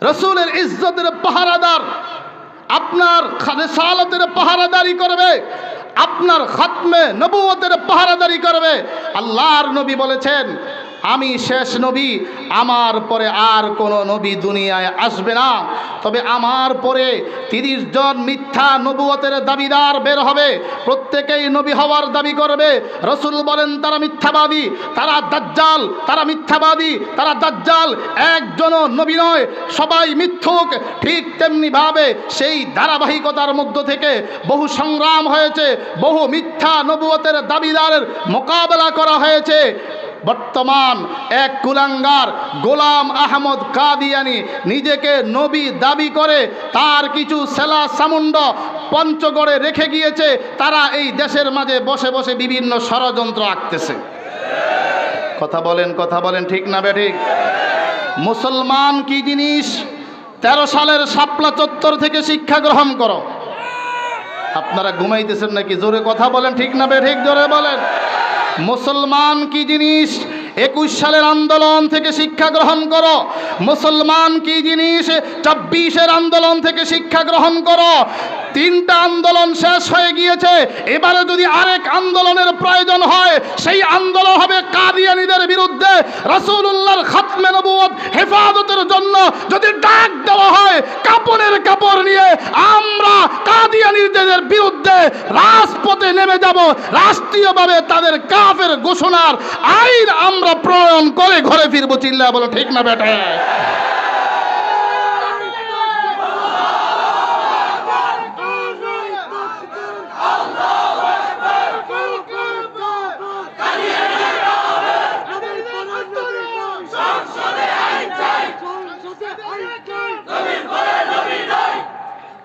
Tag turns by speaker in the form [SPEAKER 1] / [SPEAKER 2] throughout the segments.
[SPEAKER 1] রাসূলের ইজ্জতের পাহারাদার, আপনার রিসালাতের পাহারাদারি করবে, আপনার খাতমে নবুয়তের পাহারাদারি করবে। আল্লাহর নবী বলেছেন, আমি শেষ নবী, আমার পরে আর কোনো নবী দুনিয়ায় আসবে না। তবে আমার পরে 30 জন মিথ্যা নবুয়তের দাবিদার বের হবে, প্রত্যেকেই নবী হওয়ার দাবি করবে। রাসূল বলেন তারা মিথ্যাবাদী, তারা দাজ্জাল, তারা মিথ্যাবাদী, তারা দাজ্জাল, একজনও নবী নয়, সবাই মিথ্যুক। ঠিক তেমনিভাবে সেই ধারাবাহিকতার মধ্য থেকে বহু সংগ্রাম হয়েছে, বহু মিথ্যা নবুয়তের দাবিদারের মোকাবেলা করা হয়েছে। বর্তমান এক কুলাঙ্গার গোলাম আহমদ কাদিয়ানি নিজেকে নবী দাবি করে তার কিছু সেলা সামুন্ড পঞ্চগড়ে রেখে গিয়েছে। তারা এই দেশের মাঝে বসে বসে বিভিন্ন ষড়যন্ত্র আঁকতেছে। কথা বলেন, ঠিক না বেঠিক? মুসলমান কি জিনিস 13 সালের শাপলা চত্বর থেকে শিক্ষা গ্রহণ করো। আপনারা ঘুমাইতেছেন নাকি? জোরে কথা বলেন, ঠিক না বেঠিক? জোরে বলেন। মুসলমান কি জিনিস 21 সালের আন্দোলন থেকে শিক্ষা গ্রহণ করো। মুসলমান কি জিনিস 24-এর আন্দোলন থেকে শিক্ষা গ্রহণ করো। 3টা আন্দোলন শেষ হয়ে গিয়েছে, এবারে যদি আরেক আন্দোলনের প্রয়োজন হয় সেই আন্দোলন হবে কাদিয়ানীদের বিরুদ্ধে। রাসূলুল্লাহর খাতমে নবুয়ত হেফাজতের জন্য যদি ডাক দেওয়া হয়, কাপড়ের কাপড় নিয়ে আমরা কাদিয়ানীদের বিরুদ্ধে রাজপথে নেমে যাব। রাষ্ট্রীয়ভাবে তাদের কাফের ঘোষণার আইন আমরা প্রণয়ন করে ঘরে ফিরবো। চিল্লায়া বলো, ঠিক না বেটা?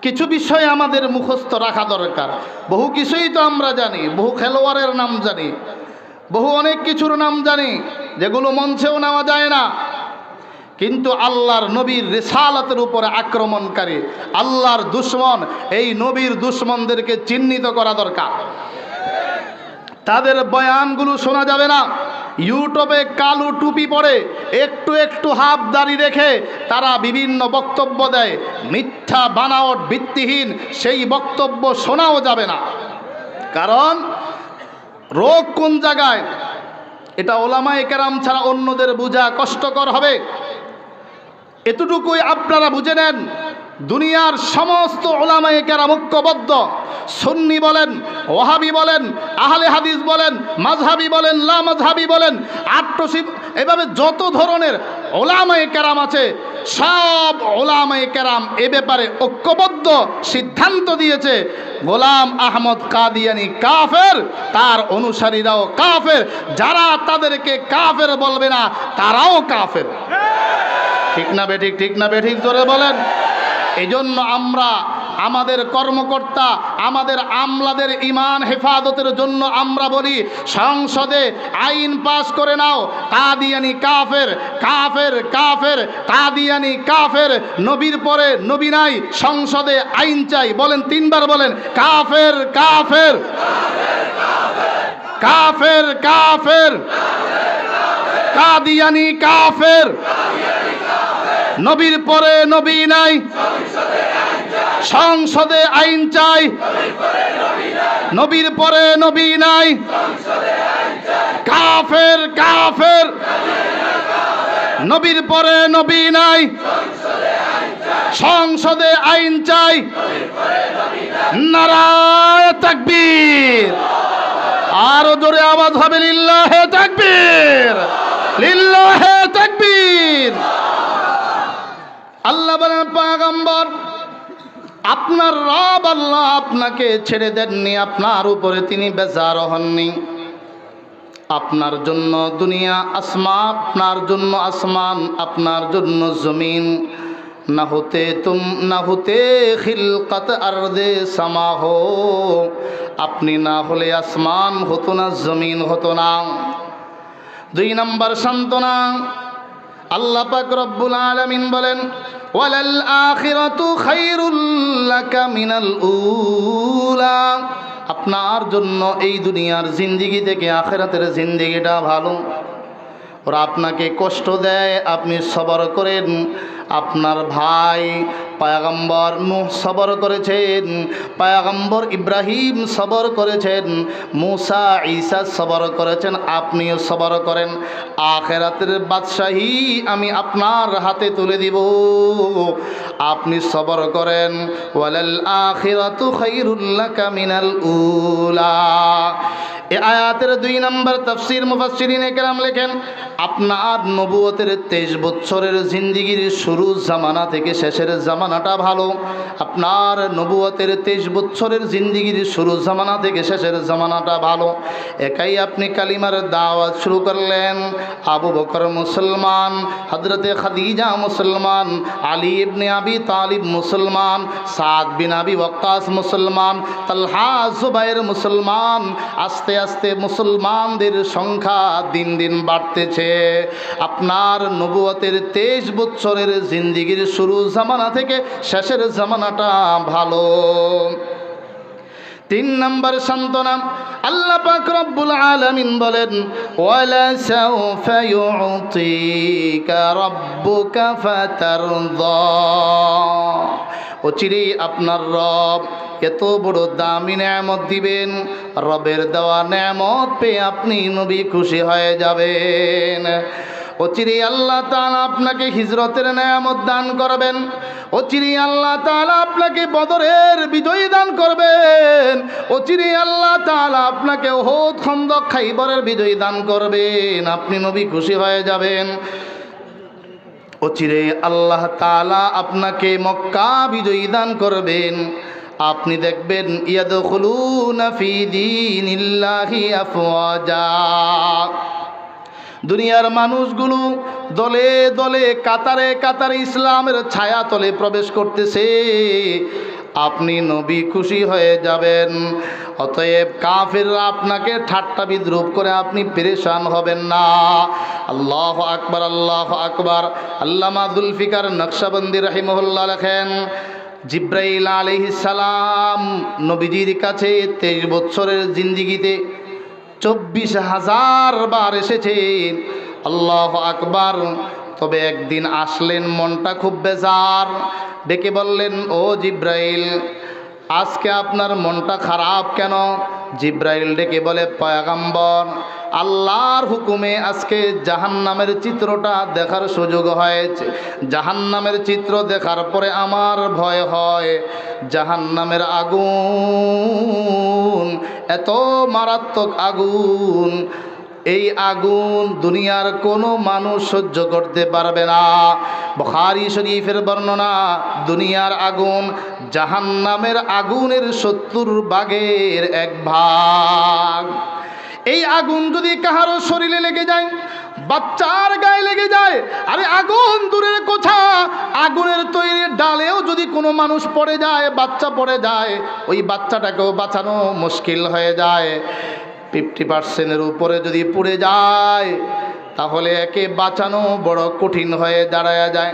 [SPEAKER 1] কিছু বিষয় আমাদের মুখস্থ রাখা দরকার। বহু কিছুই তো আমরা জানি, বহু খেলোয়াড়ের নাম জানি, বহু অনেক কিছুর নাম জানি যেগুলো মঞ্চেও নেওয়া যায় না। কিন্তু আল্লাহর নবীর রিসালাতের উপরে আক্রমণকারী, আল্লাহর দুশমন, এই নবীর দুশমনদেরকে চিহ্নিত করা দরকার। তাদের বয়ানগুলো শোনা যাবে না। ইউটিউবে কালো টুপি পরে একটু একটু হাফ দাড়ি রেখে তারা বিভিন্ন বক্তব্য দেয়, মিথ্যা বানাওয়াট ভিত্তিহীন সেই বক্তব্য শোনাও যাবে না। কারণ রোগ কোন জায়গায় এটা ওলামায়ে কেরাম ছাড়া অন্যদের বোঝা কষ্টকর হবে। এতটুকুই আপনারা বুঝে নেন, দুনিয়ার সমস্ত ওলামায়ে কেরাম ঐক্যবদ্ধ। সুন্নি বলেন, ওয়াহাবি বলেন, আহলে হাদিস বলেন, মাযহাবি বলেন, লা মাযহাবি বলেন, আট্টসিব, এভাবে যত ধরনের ওলামায়ে কেরাম আছে, সব ওলামায়ে কেরাম এ ব্যাপারে ঐক্যবদ্ধ সিদ্ধান্ত দিয়েছে গোলাম আহমদ কাদিয়ানি কাফের, তার অনুসারীরাও কাফের, যারা তাদেরকে কাফের বলবে না তারাও কাফের। ঠিক না বেঠিক? ঠিক না বেঠিক? জোরে বলেন। এই জন্য আমরা আমাদের কর্মকর্তা, আমাদের আমলাদের ঈমান হেফাজতের জন্য আমরা বলি, সংসদে আইন পাস করে নাও, কাদিয়ানি কাফের, কাফের, কাফের, কাদিয়ানি কাফের, নবীর পরে নবী নাই, সংসদে আইন চাই। বলেন, 3 বার বলেন, কাফের, কাফের, কাফের, কাফের, কাদিয়ানি কাফের, নবীর পরে নবী নাই, সংসদে আইন চাই, নবীর পরে নবী নাই, কাফের, কাফের, নবীর পরে নবী নাই, সংসদে আইন চাই। নারায়ে তাকবীর। আরো জোরে আওয়াজ হবে, লিল্লাহে তাকবীর, লিল্লাহে তাকবীর। আল্লাহ বলেন, পয়গম্বর আপনার রব আল্লাহ আপনাকে ছেড়ে দেননি, আপনার উপরে তিনি বেজার হননি। আপনার জন্য দুনিয়া আসমান, আপনার জন্য আসমান, আপনার জন্য জমিন। না হতে খিলকত আরদে সামা হো, আপনি না হলে আসমান হতো না, জমিন হতো না। 2 নম্বর সান্ত্বনা, আল্লাহ পাক রব্বুল আলামিন বলেন, ওয়ালাল আখিরাতু খায়রুল লাকা মিনাল উলা, আপনার জন্য এই দুনিয়ার জিন্দেগি থেকে আখিরাতের জিন্দেগিটা ভালো। ওরা আপনাকে কষ্ট দেয়, আপনি সবর করেন, আপনার ভাই পয়গম্বর নূহ সবর করেছেন, পয়গম্বর ইব্রাহিম সবর করেছেন, মুসা ঈসা সবর করেছেন, আপনিও সবর করেন। আখিরাতের বাদশাহী আমি আপনার হাতে তুলে দিব, আপনি সবর করেন। ওয়ালাল আখিরাতু খায়রুল লাকা মিনাল উলা। এই আয়াতের 2 নম্বর তাফসীর মুফাসসিরিনে কেরাম লেখেন, আপনার নবুয়তের 23 বছরের জিন্দেগির শুরু জামানা থেকে শেষের জামানাটা ভালো। আপনার নবুয়তের 23 বছরের জিন্দেগির শুরু জামানা থেকে শেষের জামানাটা ভালো। একাই আপনি কালিমার দাওয়াত শুরু করলেন। আবু বকর মুসলমান, হযরতে খাদিজা মুসলমান, আলী ইবনে আবি তালিব মুসলমান, সাদ বিন আবি ওয়াক্কাস মুসলমান, তালহা জুবাইর মুসলমান। আস্তে আস্তে মুসলমানদের সংখ্যা দিন দিন বাড়তেছে। আপনার নবুয়তের 23 বছরের জিন্দেগির শুরু জামানা থেকে শেষের জামানাটা ভালো। 3 নম্বর সান্ত্বনা, আল্লাহ পাক রব্বুল আলামিন বলেন, ওয়ালা সাউফা ইউতিকা রাব্বুকা ফাতারদা। অচিরেই আপনার রব এত বড় দামি নেয়ামত দিবেন, রবের দেওয়া নেয়ামত পেয়ে আপনি নবী খুশি হয়ে যাবেন। অচিরেই আল্লাহ তাআলা আপনাকে হিজরতের নেয়ামত দান করবেন, অচিরেই আল্লাহ তাআলা আপনাকে বদরের বিজয় দান করবেন, অচিরেই আল্লাহ তাআলা আপনাকে উহুদ, খন্দক, খাইবরের বিজয় দান করবেন, আপনি নবী খুশি হয়ে যাবেন। অচিরেই আল্লাহ তাআলা আপনাকে মক্কা বিজয়ী দান করবেন, আপনি দেখবেন ইয়াদখুলুনা ফি দীনিল্লাহি আফওয়াজা। দুনিয়ার মানুষগুলো দলে দলে কাতারে কাতারে ইসলামের ছায়া তলে প্রবেশ করতেছে, আপনি নবী খুশি হয়ে যাবেন। অতএব কাফেররা আপনাকে ঠাট্টা বিদ্রুপ করে আপনি পেরেশান হবেন না। আল্লাহু আকবার, আল্লাহু আকবার। আল্লামা জুলফিকার নকশবন্দি রাহিমাহুল্লাহ লেখেন, জিব্রাইল আলাইহিস সালাম নবীজির কাছে 23 বছরের জিন্দেগিতে 24,000 বার এসেছেন। আল্লাহু আকবার। তবে একদিন আসলেন, মনটা খুব বেজার, ডেকে বললেন, ও জিব্রাইল, আজকে আপনার মনটা খারাপ কেন? জিব্রাইল ডেকে বলে, পয়গম্বর, আল্লাহর হুকুমে আজকে জাহান্নামের চিত্রটা দেখার সুযোগ হয়েছে। জাহান্নামের চিত্র দেখার পরে আমার ভয় হয়। জাহান্নামের আগুন এত মারাত্মক আগুন, এই আগুন দুনিয়ার কোনো মানুষ সহ্য করতে পারবে না। বুখারী শরীফের বর্ণনা, দুনিয়ার আগুন জাহান্নামের আগুনের 70 ভাগের 1 ভাগ। এই আগুন যদি কাহারো শরীরে লেগে যায়, বাচ্চার গায়ে লেগে যায়, আরে আগুন দূরের কথা, আগুনের তৈরি ডালেও যদি কোনো মানুষ পড়ে যায়, বাচ্চা পড়ে যায়, ওই বাচ্চাটাকেও বাঁচানো মুশকিল হয়ে যায়। 50% উপরে যদি পুড়ে যায়, তাহলে একে বাঁচানো বড় কঠিন হয়ে দাঁড়ায়া যায়।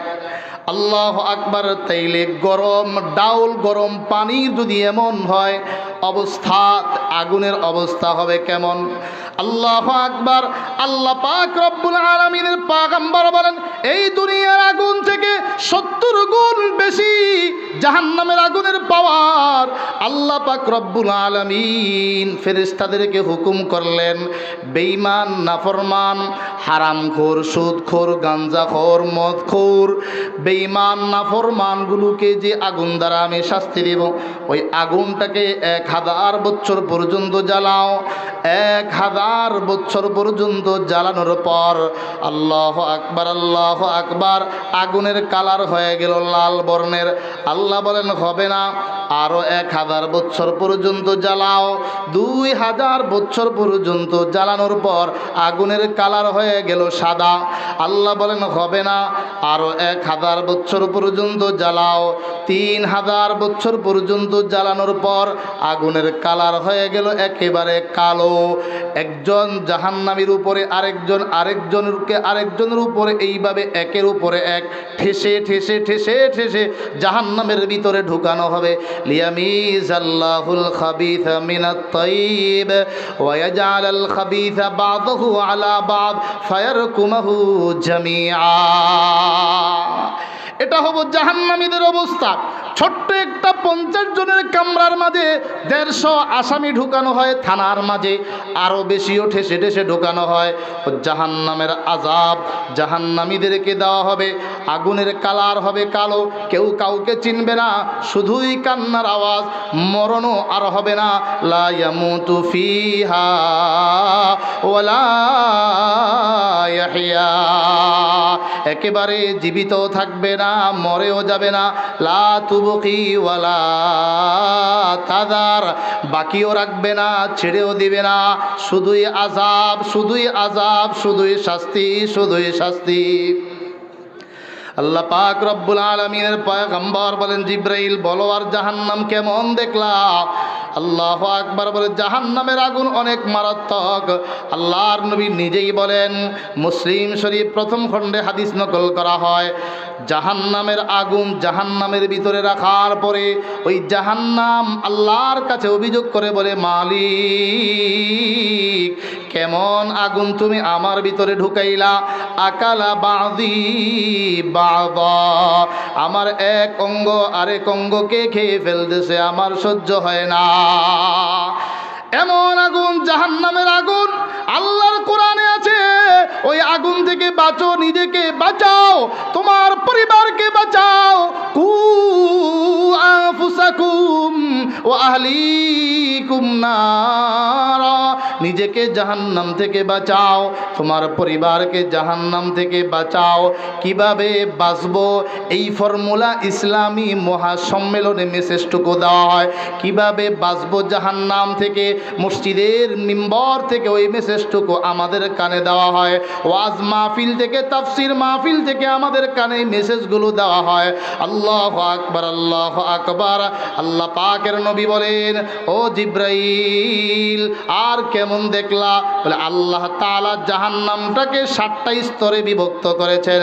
[SPEAKER 1] আল্লাহু আকবার। তাইলে গরম ডাউল, গরম পানি যদি এমন হয় অবস্থা, আগুনের অবস্থা হবে কেমন? আল্লাহু আকবার। আল্লাহ পাক রব্বুল আলামিনের পয়গম্বর বলেন, এই দুনিয়ার আগুন থেকে 70 গুণ বেশি জাহান্নামের আগুনের পাওয়ার। আল্লাহ পাক রব্বুল আলামিন ফেরেশতাদেরকে হুকুম করলেন, বেঈমান, নাফরমান, হারামখোর, সুদখোর, গাঞ্জাখোর, মদখোর, বেঈমান নাফরমানগুলোকে যে আগুন দ্বারা আমি শাস্তি দেব, ওই আগুনটাকে 1000 বছর পর্যন্ত জ্বালাও। 1000 বছর পর্যন্ত জ্বালানোর পর আল্লাহু আকবার, আল্লাহু আকবার, আগুনের কালার হয়ে গেল লাল বর্ণের। আল্লাহ বলেন, হবে না, আরো 1000 বছর পর্যন্ত জ্বালাও। 2000 বছর পর্যন্ত জ্বালানোর পর আগুনের কালার হয়ে গেল সাদা। আল্লাহ বলেন, হবে না, আরো 1000 বছর পর্যন্ত জ্বালাও। 3000 বছর পর্যন্ত জ্বালানোর পর আগুনের কালার হয়ে গেল একেবারে কালো। একজন জাহান্নামীর উপরে আরেকজনের উপরে এইভাবে একের উপরে এক ঠেসে ঠেসে ঠেসে ঠেসে জাহান্নামের ভিতরে ঢুকানো হবে। লিয়ামিজাল্লাহুল খাবিথা মিনাত তাইয়িব ওয়া ইয়াজআলাল খাবিথা বা'দাহু আলা বা'দ ফায়ারকুমাহু জামিআ। এটা হবো জাহান্নামীদের অবস্থা। ছোট্ট একটা 50 জনের কামরার মাঝে 150 আসামি ঢুকানো হয়, থানার মাঝে আরও বেশিও ঠেসে ঠেসে ঢুকানো হয়। ও জাহান্নামের আযাব জাহান্নামীদেরকে দেওয়া হবে। আগুনের কালার হবে কালো, কেউ কাউকে চিনবে না, শুধুই কান্নার আওয়াজ, মরণও আর হবে না। লা ইয়ামুতু ফিহা ওয়ালা ইয়াহইয়া, একেবারে জীবিত থাকবে না, মরেও যাবে না। লা তুবকি ওয়ালা তাদার, বাকিও রাখবে না, ছেড়েও দিবে না। শুধুই আযাব, শুধুই আযাব, শুধুই শাস্তি, শুধুই শাস্তি। আল্লাহ পাক রব্বুল আলামিনের পয়গম্বর বলেন, জিব্রাইল বলো আর জাহান্নাম কেমন দেখলা? আল্লাহু আকবার বলে, জাহান্নামের আগুন অনেক মারাত্মক। আল্লাহর নবী নিজেই বলেন, মুসলিম শরীফ প্রথম খণ্ডে হাদিস নকল করা হয়, জাহান্নামের আগুন জাহান্নামের ভিতরে রাখার পরে ওই জাহান্নাম আল্লাহর কাছে অভিযোগ করে বলে, মালিক কেমন আগুন তুমি আমার ভিতরে ঢুকাইলা? আকালা বাদি বাদা, আমার এক অঙ্গ আরেক অঙ্গকে খেয়ে ফেলতেছে, আমার সহ্য হয় না। এমন আগুন জাহান্নামের আগুন। আল্লাহর কোরআনে আছে, ওই আগুন থেকে বাঁচো, নিজেকে বাঁচাও, তোমার পরিবারকে বাঁচাও। কু আনফুসাকুম ওয়া আহলিকুম নারা, নিজেকে জাহান্নাম থেকে বাঁচাও, তোমার পরিবারকে জাহান্নাম থেকে বাঁচাও। কিভাবে বাঁচবো? এই ফর্মুলা ইসলামী মহাসম্মেলনে মেসেজটুকু দেওয়া হয়। কিভাবে বাঁচবো জাহান্নাম থেকে, মসজিদের মিম্বর থেকে ওই মেসেজটুকু আমাদের কানে দেওয়া হয়। ওয়াজ মাহফিল থেকে, তাফসির মাহফিল থেকে আমাদের কানে মেসেজগুলো দেওয়া হয়। আল্লাহু আকবার, আল্লাহু আকবার। আল্লাহ পাকের নবী বলেন, ও জিব্রাইল আর কেমন দেখলা? বলে, আল্লাহ তাআলা জাহান্নামটাকে 7টা স্তরে বিভক্ত করেছেন।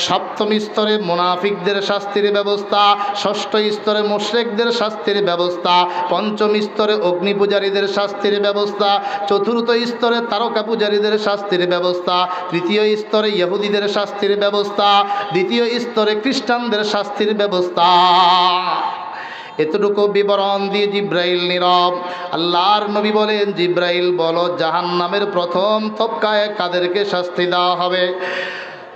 [SPEAKER 1] 7ম স্তরে মুনাফিকদের শাস্তির ব্যবস্থা, 6ষ্ঠ স্তরে মুশরিকদের শাস্তির ব্যবস্থা, 5ম স্তরে অগ্নি পূজারীদের শাস্তির ব্যবস্থা, 4র্থ স্তরে তারকা পূজারীদের শাস্তির ব্যবস্থা, 3য় স্তরে ইহুদিদের শাস্তির ব্যবস্থা, 2য় স্তরে খ্রিস্টানদের শাস্তির ব্যবস্থা। এতটুকু বিবরণ দিয়ে জিব্রাইল নীরব। আল্লাহর নবী বলেন, জিব্রাইল বলো জাহান্নামের প্রথম তবকায় কাদেরকে শাস্তি দেওয়া হবে?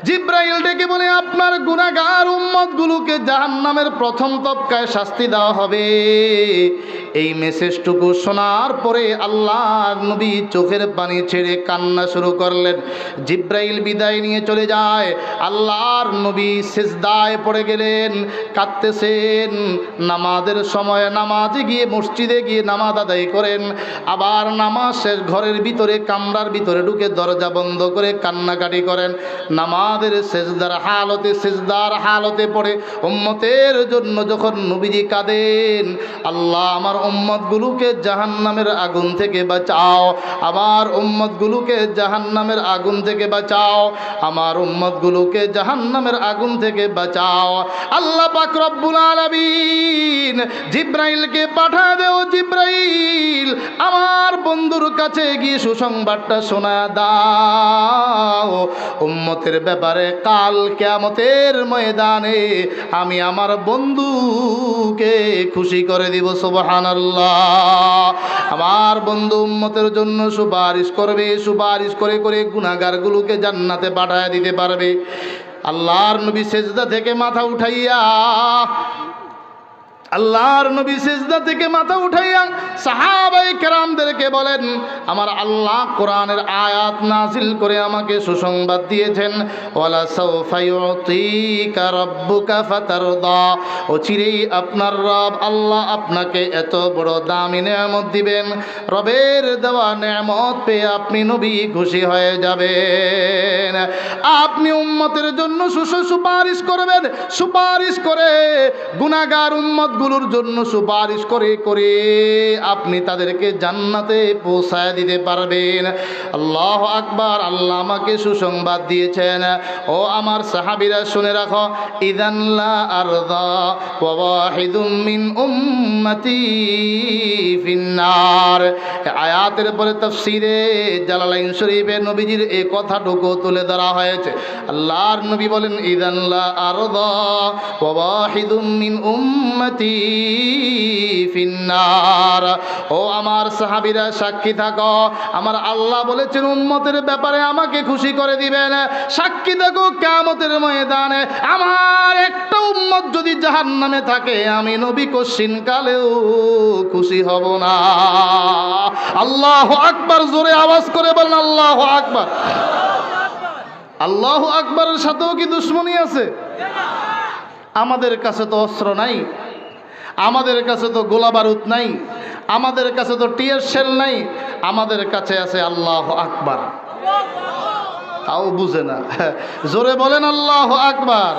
[SPEAKER 1] জিব্রাইল ডেকে বলে, আপনার গুনাহগার উম্মতগুলোকে জাহান্নামের প্রথম তবকায় শাস্তি দেওয়া হবে। এই মেসেজটুকু শোনার পরে আল্লাহর নবী চোখের পানি ছেড়ে কান্না শুরু করলেন। জিব্রাইল বিদায় নিয়ে চলে যায়। আল্লাহর নবী সিজদায় পড়ে গেলেন, কাঁদতেছেন। নামাজের সময় নামাজে গিয়ে, মসজিদে গিয়ে নামাজ আদায় করেন, আবার নামাজ শেষ ঘরের ভিতরে কামরার ভিতরে ঢুকে দরজা বন্ধ করে কান্নাকাটি করেন। নামাজের সিজদার হালতে পড়ে উম্মতের জন্য যখন নবীজি কাঁদেন, আল্লাহ আমার উম্মতগুলোকে জাহান্নামের আগুন থেকে বাঁচাও, আমার উম্মতগুলোকে জাহান্নামের আগুন থেকে বাঁচাও, আমার উম্মতগুলোকে জাহান্নামের আগুন থেকে বাঁচাও। আল্লাহ পাক রব্বুল আলামিন জিব্রাইলকে পাঠা দেও, জিব্রাইল আমার বন্ধুর কাছে গিয়ে সুসংবাদটা শোনা দাও। উম্মতের ব্যাপারে কাল কিয়ামতের ময়দানে আমি আমার বন্ধুকে খুশি করে দিব। সুবহানাল্লাহ। আমার বন্ধু উম্মতের জন্য সুপারিশ করবে, সুপারিশ করে করে গুনাহগারগুলোকে জান্নাতে পাঠায় দিতে পারবে। আল্লাহর নবী সেজদা থেকে মাথা উঠাইয়া, আল্লাহর নবী সিজদা থেকে মাথা উঠাইয়া সাহাবায়ে কেরামদেরকে বলেন, আমার আল্লাহ কোরআনের আয়াত নাজিল করে আমাকে সুসংবাদ দিয়েছেন, ওয়ালা সাওফা ইউতিকা রাব্বুকা ফাতারদা, অচিরেই আপনার রব আল্লাহ আপনাকে এত বড় দামি নেয়ামত দিবেন, রবের দেওয়া নেয়ামত পেয়ে আপনি নবী খুশি হয়ে যাবেন। আপনি উম্মতের জন্য সুপারিশ করবেন, সুপারিশ করে গুনাহগার উম্মত আমলগুলোর জন্য সুপারিশ করে করে আপনি তাদেরকে জান্নাতে পৌঁছায় দিতে পারবেন। আল্লাহু আকবার। আল্লাহ আমাকে সুসংবাদ দিয়েছেন, ও আমার সাহাবীরা শুনে রাখো, ইযান লা আরদা ওয়া ওয়াহিদুম মিন উম্মতি ফিন্নার। আয়াতের পরে তাফসীরে জালালাইন শরীফে নবীজির এই কথাটুকু তুলে ধরা হয়েছে। আল্লাহর নবী বলেন, ইযান লা আরদা ওয়া ওয়াহিদুম মিন উম্মতি ফিন্নার। ও আমার সাহাবীরা সাক্ষী থাকো, আমার আল্লাহ বলেছেন উম্মতের ব্যাপারে আমাকে খুশি করে দিবেন। সাক্ষী থাকো কিয়ামতের ময়দানে আমার একটা উম্মত যদি জাহান্নামে থাকে, আমি নবী কশিন কালেও খুশি হব না। আল্লাহু আকবার। জোরে আওয়াজ করে বলেন আল্লাহু আকবার। আল্লাহু আকবারের সাথেও কি দুশ্মনী আছে? আমাদের কাছে তো অস্ত্র নাই, আমাদের কাছে তো গোলা বারুদ নাই, আমাদের কাছে তো টিয়ার শেল নাই, আমাদের কাছে আছে আল্লাহু আকবার। তাও বুঝে না। জোরে বলেন আল্লাহু আকবার।